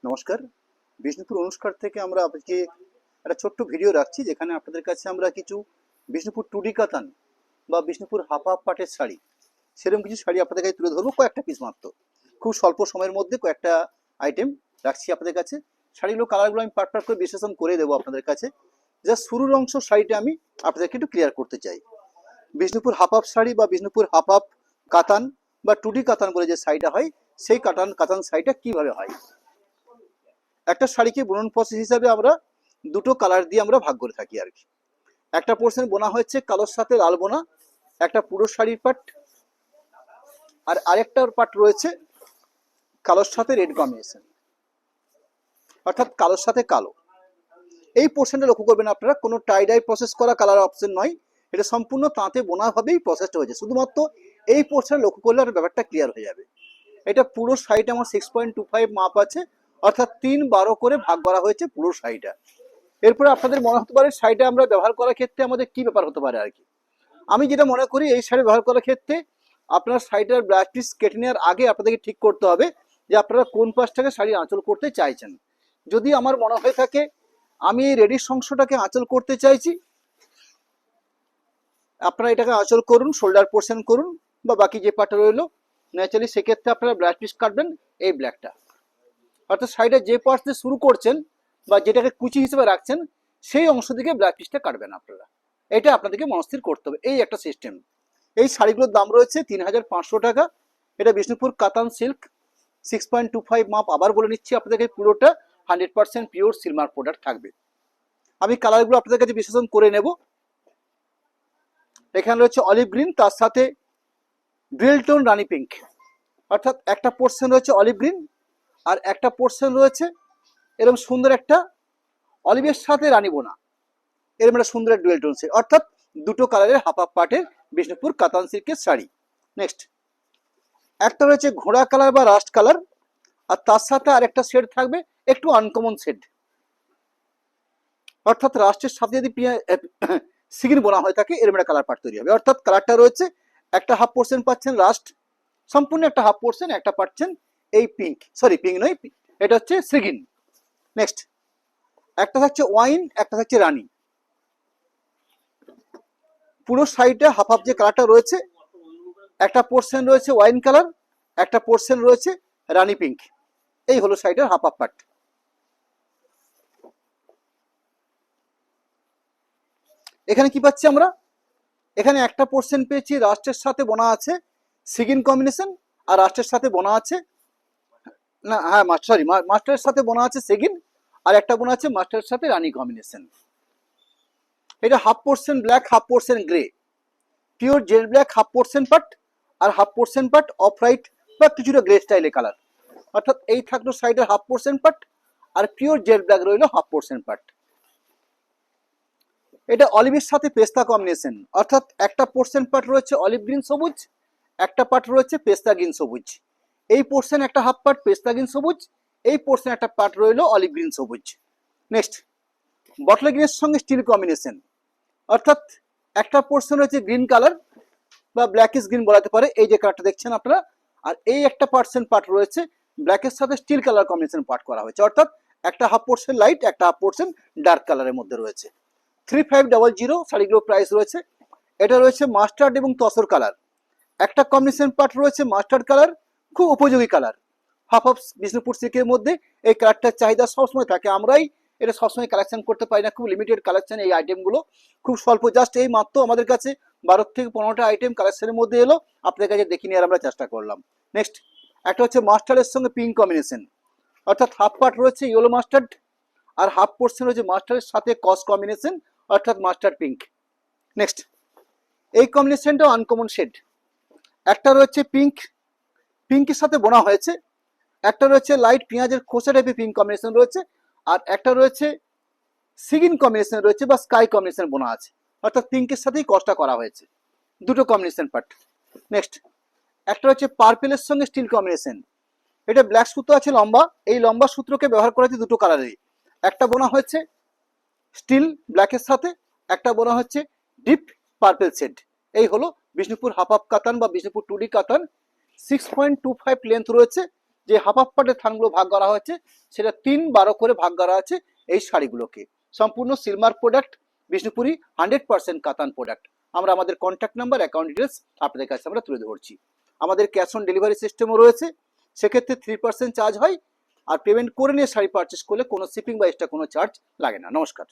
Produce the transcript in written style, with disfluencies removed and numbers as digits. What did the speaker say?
নমস্কার। বিষ্ণুপুর অনুষ্কার থেকে আমরা আজকে একটা ছোট্ট ভিডিও রাখছি, যেখানে আপনাদের কাছে আমরা কিছু বিষ্ণুপুর টুডি কাতান বা বিষ্ণুপুর হাফ হাফ পাটের শাড়ি, সেরকম কিছু শাড়ি আপনাদের কাছে তুলে ধরবো। কয়েকটা পিস মাত্র, খুব স্বল্প সময়ের মধ্যে কয়েকটা আইটেম রাখছি আপনাদের কাছে। শাড়িগুলো কালারগুলো আমি পার্ট পার্ট করে বিশ্লেষণ করে দেবো আপনাদের কাছে। জাস্ট শুরুর অংশ শাড়িটা আমি আপনাদেরকে একটু ক্লিয়ার করতে চাই। বিষ্ণুপুর হাফ হাফ শাড়ি বা বিষ্ণুপুর হাফ হাফ কাতান বা টুডি কাতান বলে যে শাড়িটা হয়, সেই কাতান শাড়িটা কিভাবে হয়। একটা শাড়িকে বুনন প্রসেস হিসাবে আমরা দুটো কালার দিয়ে আমরা ভাগ করে থাকি আর কি। একটা পোর্শন বোনা হচ্ছে কালোর সাথে লাল বোনা, একটা পুরো শাড়ির পাট, আর আরেকটার পাট রয়েছে কালোর সাথে রেড কম্বিনেশন, অর্থাৎ কালোর সাথে কালো। এই পোর্শনটা লক্ষ্য করবেন আপনারা, কোনো টাইডাই প্রসেস করা কালার অপশন নয়, এটা সম্পূর্ণ তাঁতে বোনা ভাবেই প্রসেসটা হয়েছে। শুধুমাত্র এই পোর্শন লক্ষ্য করলে আর ব্যাপারটা ক্লিয়ার হয়ে যাবে। এটা পুরো শাড়িটা আমার 6.25 মাপ আছে, অর্থাৎ 3/12 করে ভাগ করা হয়েছে পুরো শাড়িটা। এরপরে আপনাদের মনে হতে পারে শাড়িটা আমরা ব্যবহার করার ক্ষেত্রে আমাদের কি ব্যাপার হতে পারে আর কি। আমি যেটা মনে করি, এই শাড়ি ব্যবহার করার ক্ষেত্রে আপনার শাড়িটার ব্লাউজ পিস কেটে নেওয়ার আগে আপনাদেরকে ঠিক করতে হবে যে আপনারা কোন পাশটাকে শাড়ির আঁচল করতে চাইছেন। যদি আমার মনে হয়ে থাকে আমি এই রেডির অংশটাকে আঁচল করতে চাইছি, আপনারা এটাকে আঁচল করুন, শোল্ডার পোর্শন করুন, বা বাকি যে পার্টটা রইলো ন্যাচারালি সেক্ষেত্রে আপনারা ব্লাউজ পিস কাটবেন এই ব্ল্যাকটা। অর্থাৎ শাড়িটা যে পার্ট দিয়ে শুরু করছেন বা যেটাকে কুচি হিসেবে রাখছেন, সেই অংশ থেকে ব্লাউজ পিসটা কাটবেন আপনারা। এটা আপনাদেরকে মনস্থির করতে হবে, এই একটা সিস্টেম। এই শাড়িগুলোর দাম রয়েছে 3500 টাকা। এটা বিষ্ণুপুর কাতান সিল্ক 6.25 মাপ। আবার বলে নিচ্ছি আপনাদেরকে, পুরোটা 100% পিওর সিলমার প্রোডাক্ট থাকবে। আমি কালারগুলো আপনাদের কাছে বিশ্লেষণ করে নেব। এখানে রয়েছে অলিভ গ্রিন, তার সাথে ডুয়েল টোন রানি পিঙ্ক, অর্থাৎ একটা পোর্শন রয়েছে অলিভ গ্রিন আর একটা পোর্শন রয়েছে এরকম সুন্দর একটা অলিভের সাথে রানী বোনা, এরকম একটা সুন্দর ডুয়েল টোন সেট, অর্থাৎ দুটো কালারের হাফ হাফ পাটের বিষ্ণুপুর কাতান সিল্কের শাড়ি। নেক্সট একটা রয়েছে ঘোড়া কালার বা রাস্ট কালার, আর তার সাথে আরেকটা শেড থাকবে একটু আনকমন শেড, অর্থাৎ রাস্টের সাথে যদি সিগিন বোনা হয়ে থাকে এরকম একটা কালার পাট তৈরি হবে। অর্থাৎ কালারটা রয়েছে একটা হাফ পোর্শন পাচ্ছেন রাস্ট, সম্পূর্ণ একটা হাফ পোর্শন, একটা পাচ্ছেন এই পিঙ্ক, সরি পিঙ্ক নয়, এটা হচ্ছে সিগিন। নেক্সট একটা থাকছে ওয়াইন, একটা থাকছে রানী। পুরো শাড়িটা হাফ হাফ যে কালারটা রয়েছে, একটা পোর্শন রয়েছে ওয়াইন কালার, একটা পোর্শন রয়েছে রানী পিঙ্ক। এই হলো শাড়িটার হাফ হাফ পার্ট। এখানে কি পাচ্ছি আমরা, এখানে একটা পোর্শন পেয়েছি রাস্টের সাথে বোনা আছে সিগিন কম্বিনেশন, আর রাস্টের সাথে বোনা আছে না, হ্যাঁ সরি, মাস্টারের সাথে বোনা আছে সিগিন, আর একটা বোনা আছে মাস্টারের সাথে রানী কম্বিনেশন। এটা half portion black, half portion grey, pure jet black half portion part, আর half portion part of white বা কিছুটা গ্রে স্টাইলে কালার। অর্থাৎ এই থাকলো সাইডের হাফ পোর্শন পার্ট, আর পিওর জেল ব্ল্যাক রইলো হাফ পোর্শন পার্ট। এটা অলিভের সাথে পেস্তা কম্বিনেশন, অর্থাৎ একটা পোর্শন পার্ট রয়েছে অলিভ গ্রিন সবুজ, একটা পার্ট রয়েছে পেস্তা গ্রিন সবুজ। এই পোর্শন একটা হাফ পার্ট পেস্তা গ্রিন সবুজ, এই পোর্শন একটা পার্ট রইলো অলিভ গ্রিন সবুজ। নেক্সট বটল গ্রিনের সঙ্গে স্টিল কম্বিনেশন, অর্থাৎ একটা পোর্শন রয়েছে গ্রিন কালার বা ব্ল্যাকিশ গ্রিন বলাতে পারে, এই যে কালারটা দেখছেন আপনারা, আর এই একটা পার্ট রয়েছে ব্ল্যাকের সাথে স্টিল কালার কম্বিনেশন পার্ট করা হয়েছে, অর্থাৎ একটা হাফ পোর্শন লাইট, একটা হাফ পোর্শন ডার্ক কালারের মধ্যে রয়েছে। 3500 শাড়িগুলোর প্রাইস রয়েছে। এটা রয়েছে মাস্টার্ড এবং তসর কালার, একটা কম্বিনেশন পার্ট রয়েছে মাস্টার্ড কালার, খুব উপযোগী কালার। হাফ হাফ বিষ্ণুপুর সিল্কের মধ্যে এই কালারটার চাহিদা সবসময় থাকে, আমরাই এটা সবসময় কালেকশন করতে পারি না, খুব লিমিটেড কালেকশন এই আইটেমগুলো, খুব স্বল্প, জাস্ট এই মাত্র আমাদের কাছে 12 থেকে 15টা আইটেম কালেকশনের মধ্যে এলো, আপনাদের কাছে দেখে নেওয়ার আমরা চেষ্টা করলাম। নেক্সট একটা হচ্ছে মাস্টার্ডের সঙ্গে পিঙ্ক কম্বিনেশন, অর্থাৎ হাফ পার্ট রয়েছে ইয়েলো মাস্টার্ড, আর হাফ পোর্শন রয়েছে মাস্টার্ডের সাথে কস কম্বিনেশন, অর্থাৎ মাস্টার্ড পিঙ্ক। নেক্সট এই কম্বিনেশনটাও আনকমন শেড, একটা রয়েছে পিঙ্ক, পিঙ্কের সাথে বোনা হয়েছে, একটা রয়েছে লাইট পেঁয়াজের খোসা টাইপের পিঙ্ক কম্বিনেশন রয়েছে, আর একটা রয়েছে সিগিন কম্বিনেশন রয়েছে বা স্কাই কম্বিনেশন বোনা আছে, অর্থাৎ পিঙ্কের সাথেই কসটা করা হয়েছে, দুটো কম্বিনেশন পার্ট। নেক্সট একটা হচ্ছে পার্পেলের সঙ্গে স্টিল কম্বিনেশন, এটা ব্ল্যাক সূত্র আছে লম্বা, এই লম্বা সূত্রকে ব্যবহার করা হয়েছে দুটো কালারেরই, একটা বোনা হচ্ছে স্টিল ব্ল্যাকের সাথে, একটা বোনা হচ্ছে ডিপ পার্পেল শেড। এই হলো বিষ্ণুপুর হাফ হাফ কাতান বা বিষ্ণুপুর টুডি কাতান। 6.25 লেন্থ রয়েছে, যে হাফ হাফ পার্টের থানগুলো ভাগ করা হয়েছে সেটা 3-12 করে ভাগ করা আছে এই শাড়িগুলোকে। সম্পূর্ণ সিলমার প্রোডাক্ট, বিষ্ণুপুরি 100% কাতান প্রোডাক্ট। আমরা আমাদের কন্ট্যাক্ট নাম্বার, অ্যাকাউন্ট ডিটেলস আপনাদের কাছে আমরা তুলে ধরছি। আমাদের ক্যাশ অন ডেলিভারি সিস্টেমও রয়েছে, সেক্ষেত্রে 3% চার্জ হয়, আর পেমেন্ট করে নিয়ে শাড়ি পারচেস করলে কোনো শিপিং বা এক্সট্রা কোনো চার্জ লাগে না। নমস্কার।